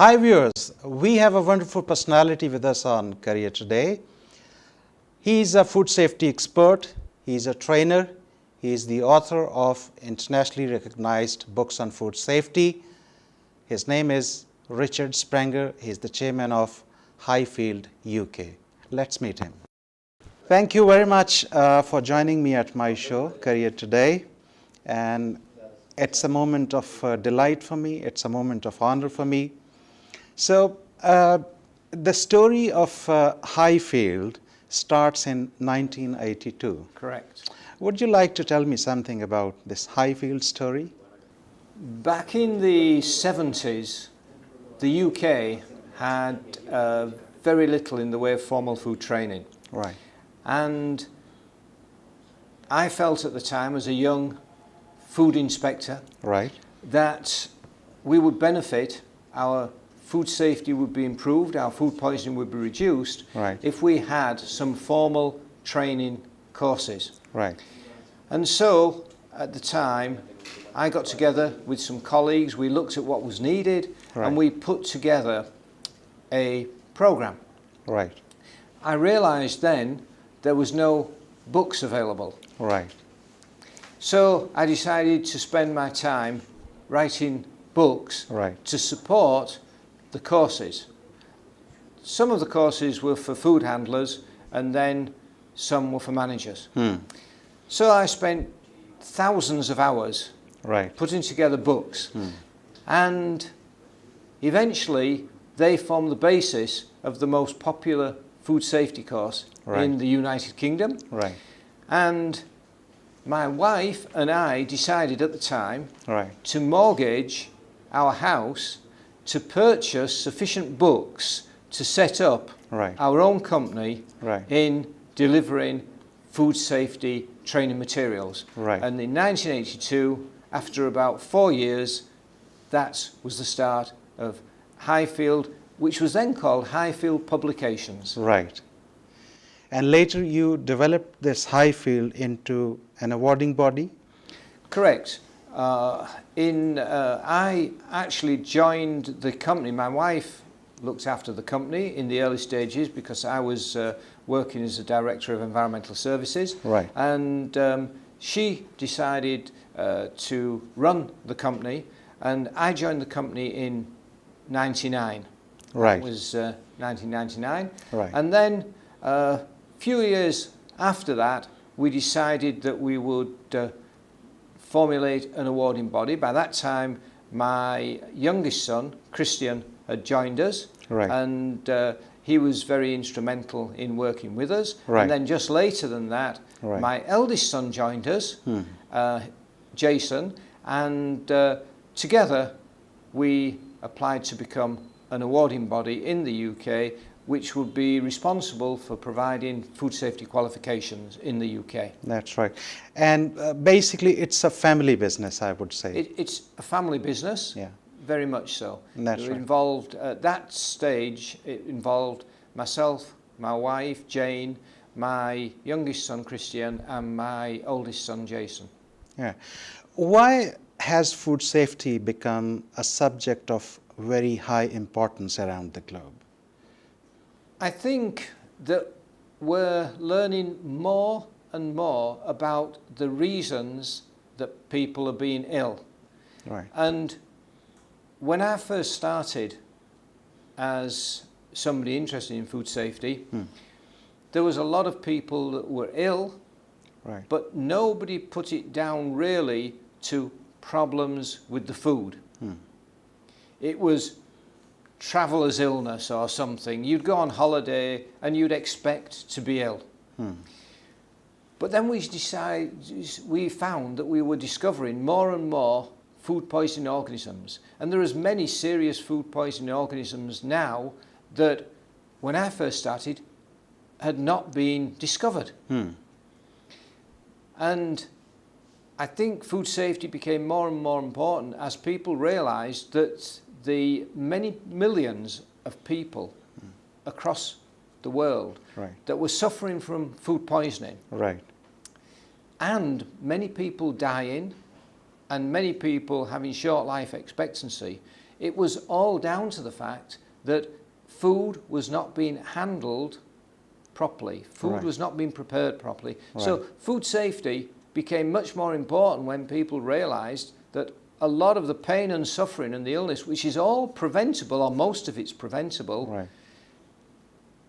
Hi viewers, we have a wonderful personality with us on Career Today. He is a food safety expert, he is a trainer, he is the author of internationally recognized books on food safety. His name is Richard Sprenger. He is the chairman of Highfield, UK. Let's meet him. Thank you very much for joining me at my show, Career Today. And it's a moment of delight for me, it's a moment of honor for me. So, the story of Highfield starts in 1982. Correct. Would you like to tell me something about this Highfield story? Back in the 70s, the UK had very little in the way of formal food training. Right. And I felt at the time, as a young food inspector, Right. that we would benefit, our food safety would be improved, our food poisoning would be reduced, Right. if we had some formal training courses. Right. And so, at the time, I got together with some colleagues, we looked at what was needed, Right. and we put together a program. Right. I realized then there was no books available. Right. So I decided to spend my time writing books Right. to support the courses. Some of the courses were for food handlers, and then some were for managers. So I spent thousands of hours Right. putting together books, and eventually they form the basis of the most popular food safety course Right. in the United Kingdom. Right. And my wife and I decided at the time Right. to mortgage our house to purchase sufficient books to set up Right. our own company Right. in delivering food safety training materials. Right. And in 1982, after about 4 years, that was the start of Highfield, which was then called Highfield Publications. Right. And later you developed this Highfield into an awarding body? Correct. I actually joined the company. My wife looked after the company in the early stages because I was working as a director of environmental services. Right. And she decided to run the company, and I joined the company in 99. Right. That was 1999. Right. And then a few years after that, we decided that we would formulate an awarding body. By that time, my youngest son, Christian, had joined us. Right. And he was very instrumental in working with us. Right. And then just later than that, Right. my eldest son joined us, Jason, and together we applied to become an awarding body in the UK, which would be responsible for providing food safety qualifications in the UK. That's right. And basically it's a family business, I would say. It's a family business, Yeah. very much so. That's It right. involved, at that stage, it involved myself, my wife, Jane, my youngest son, Christian, and my oldest son, Jason. Yeah. Why has food safety become a subject of very high importance around the globe? I think that we're learning more and more about the reasons that people are being ill. Right. And when I first started as somebody interested in food safety, there was a lot of people that were ill, Right. but nobody put it down really to problems with the food. It was traveller's illness or something. You'd go on holiday and you'd expect to be ill. But then we found that we were discovering more and more food poisoning organisms. And there are as many serious food poisoning organisms now that when I first started had not been discovered. And I think food safety became more and more important as people realised that the many millions of people across the world Right. that were suffering from food poisoning, Right. and many people dying, and many people having short life expectancy, it was all down to the fact that food was not being handled properly. Food Right. was not being prepared properly. Right. So food safety became much more important when people realised that a lot of the pain and suffering and the illness, which is all preventable, or most of it's preventable, Right.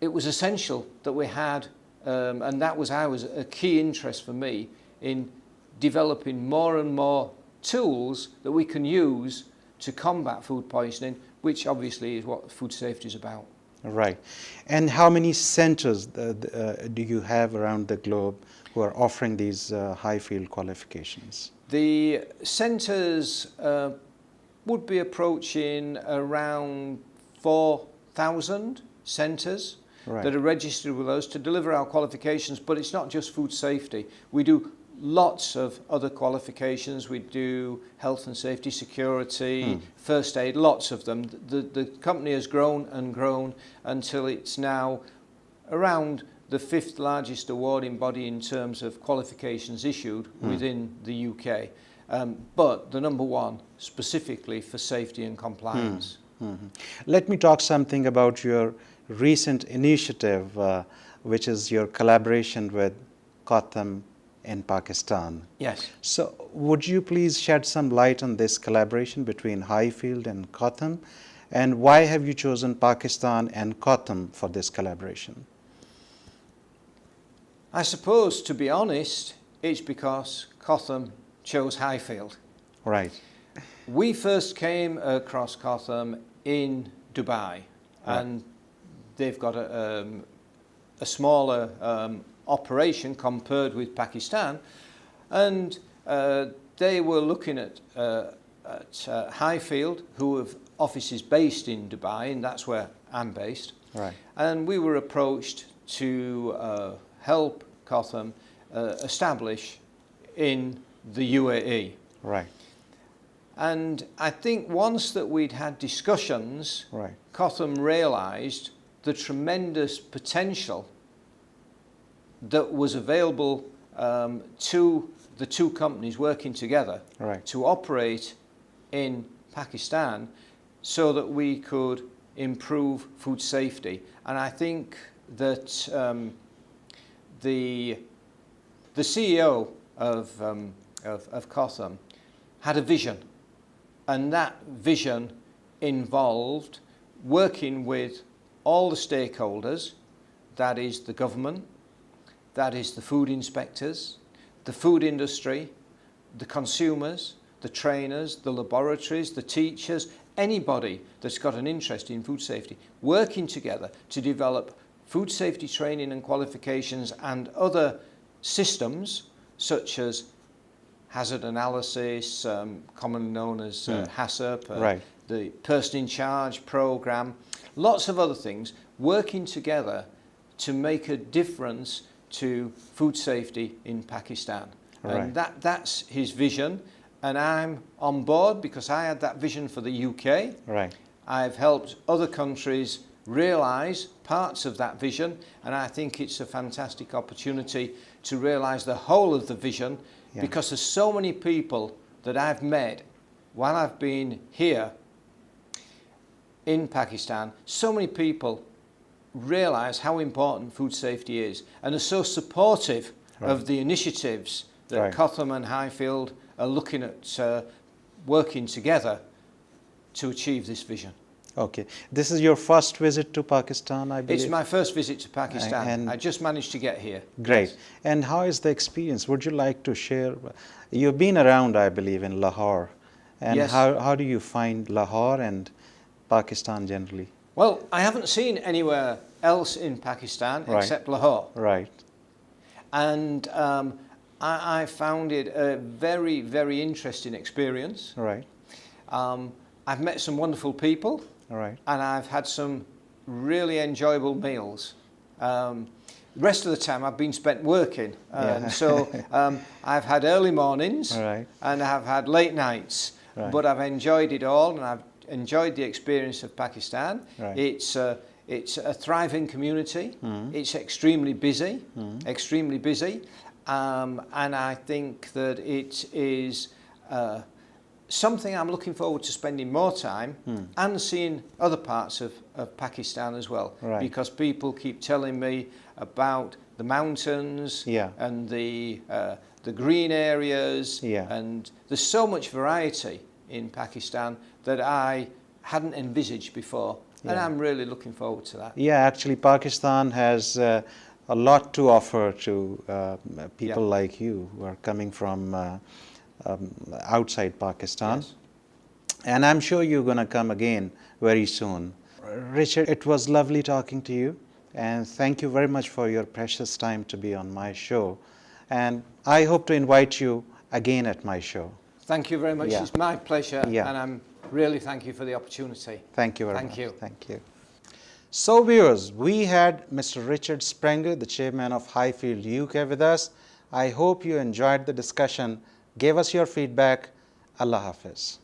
it was essential that we had, and that was a key interest for me in developing more and more tools that we can use to combat food poisoning, which obviously is what food safety is about. Right. And how many centers do you have around the globe who are offering these Highfield qualifications? The centres would be approaching around 4,000 centres Right. that are registered with us to deliver our qualifications, but it's not just food safety. We do lots of other qualifications. We do health and safety, security, first aid, lots of them. The company has grown and grown until it's now around the 5th largest awarding body in terms of qualifications issued within the UK, but the number one specifically for safety and compliance. Let me talk something about your recent initiative, which is your collaboration with COTHM in Pakistan. Yes. So would you please shed some light on this collaboration between Highfield and COTHM, and why have you chosen Pakistan and COTHM for this collaboration? I suppose, to be honest, it's because COTHM chose Highfield. Right. We first came across COTHM in Dubai, and they've got a smaller operation compared with Pakistan, and they were looking at Highfield, who have offices based in Dubai, and that's where I'm based. Right. And we were approached to help COTHM establish in the UAE. Right. And I think once that we'd had discussions, Right. COTHM realised the tremendous potential that was available to the two companies working together Right. to operate in Pakistan so that we could improve food safety. And I think that the CEO of COTHM had a vision, and that vision involved working with all the stakeholders, that is the government, that is the food inspectors, the food industry, the consumers, the trainers, the laboratories, the teachers, anybody that's got an interest in food safety, working together to develop food safety training and qualifications and other systems such as hazard analysis, commonly known as HACCP, Right. the person in charge program, lots of other things, working together to make a difference to food safety in Pakistan. Right. And that's his vision, and I'm on board because I had that vision for the UK. Right. I've helped other countries realise parts of that vision, and I think it's a fantastic opportunity to realise the whole of the vision, because there's so many people that I've met while I've been here in Pakistan. So many people realise how important food safety is and are so supportive of the initiatives that COTHM and Highfield are looking at working together to achieve this vision. Okay. This is your first visit to Pakistan, I believe? It's my first visit to Pakistan. And I just managed to get here. Great. And how is the experience? Would you like to share? You've been around, I believe, in Lahore. And Yes. how do you find Lahore and Pakistan generally? Well, I haven't seen anywhere else in Pakistan except Lahore. Right. And I found it a very, very interesting experience. Right. I've met some wonderful people. Right. And I've had some really enjoyable meals. The rest of the time I've been spent working. And so I've had early mornings and I've had late nights. Right. But I've enjoyed it all, and I've enjoyed the experience of Pakistan. Right. It's a thriving community. It's extremely busy, extremely busy. And I think that it is something I'm looking forward to spending more time and seeing other parts of Pakistan as well. Right. Because people keep telling me about the mountains Yeah. and the green areas, Yeah. and there's so much variety in Pakistan that I hadn't envisaged before, and Yeah. I'm really looking forward to that. Yeah, actually Pakistan has a lot to offer to people Yeah. like you who are coming from outside Pakistan. Yes. And I'm sure you're going to come again very soon. Richard, it was lovely talking to you, and thank you very much for your precious time to be on my show. And I hope to invite you again at my show. Thank you very much. Yeah. It's my pleasure, Yeah. and I'm really thank you for the opportunity. Thank you very Thank much. you. Thank you. So viewers, we had Mr. Richard Sprenger, the chairman of Highfield UK with us. I hope you enjoyed the discussion. Give us your feedback. Allah Hafiz.